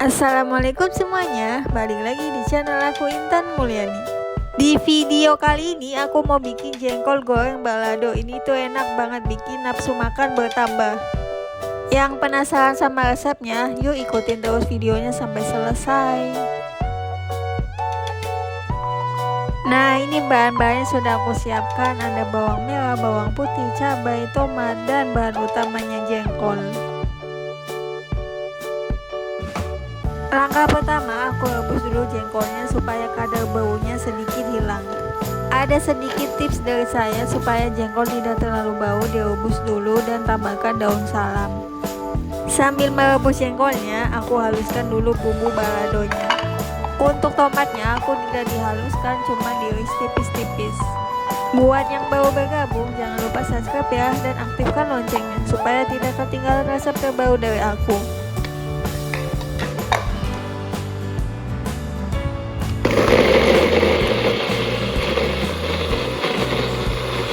Assalamualaikum semuanya, balik lagi di channel aku Intan Mulyani. Di video kali ini aku mau bikin jengkol goreng balado. Ini tuh enak banget, bikin nafsu makan bertambah. Yang penasaran sama resepnya, yuk ikutin terus videonya sampai selesai. Nah, ini bahan-bahannya sudah aku siapkan. Ada bawang merah, bawang putih, cabai, tomat, dan bahan utamanya jengkol. Langkah pertama, aku rebus dulu jengkolnya supaya kadar baunya sedikit hilang. Ada sedikit tips dari saya supaya jengkol tidak terlalu bau, direbus dulu dan tambahkan daun salam. Sambil merebus jengkolnya, aku haluskan dulu bumbu baladonya. Untuk tomatnya, aku tidak dihaluskan, cuma diiris tipis-tipis. Buat yang baru bergabung, jangan lupa subscribe ya, dan aktifkan loncengnya supaya tidak ketinggalan resep terbaru dari aku.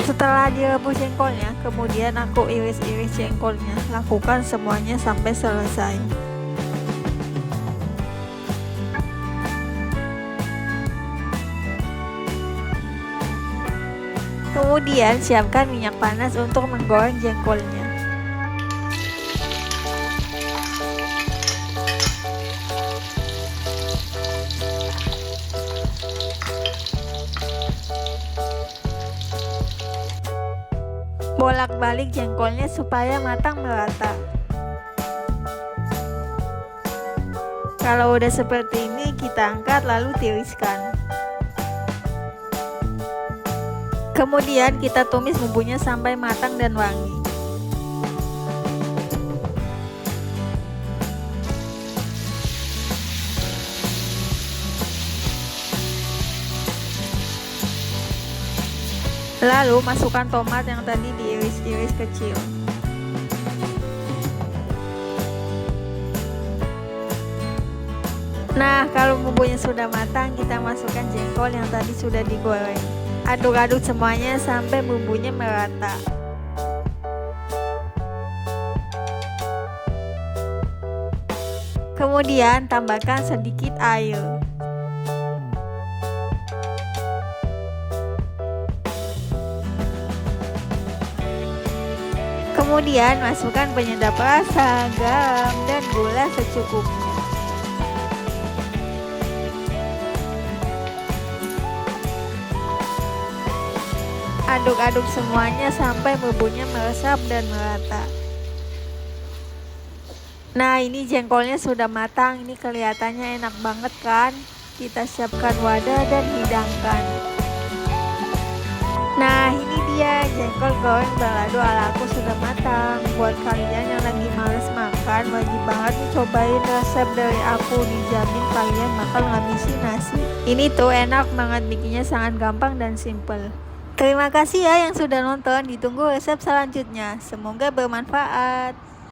Setelah direbus jengkolnya, kemudian aku iris-iris jengkolnya. Lakukan semuanya sampai selesai. Kemudian siapkan minyak panas untuk menggoreng jengkolnya. Bolak-balik jengkolnya supaya matang merata. Kalau udah seperti ini, kita angkat lalu tiriskan. Kemudian kita tumis bumbunya sampai matang dan wangi. Lalu masukkan tomat yang tadi diiris-iris kecil. Nah, kalau bumbunya sudah matang, kita masukkan jengkol yang tadi sudah digoreng. Aduk-aduk semuanya sampai bumbunya merata. Kemudian tambahkan sedikit air. Kemudian masukkan penyedap rasa, garam, dan gula secukupnya. Aduk-aduk semuanya sampai bumbunya meresap dan merata. Nah, ini jengkolnya sudah matang. Ini kelihatannya enak banget kan? Kita siapkan wadah dan hidangkan. Nah, ini dia jengkol goreng balado ala aku sudah matang. Buat kalian yang lagi males makan, wajib banget nih cobain resep dari aku. Dijamin kalian bakal ngabisin nasi. Ini tuh enak banget, bikinnya sangat gampang dan simple. Terima kasih ya yang sudah nonton. Ditunggu resep selanjutnya. Semoga bermanfaat.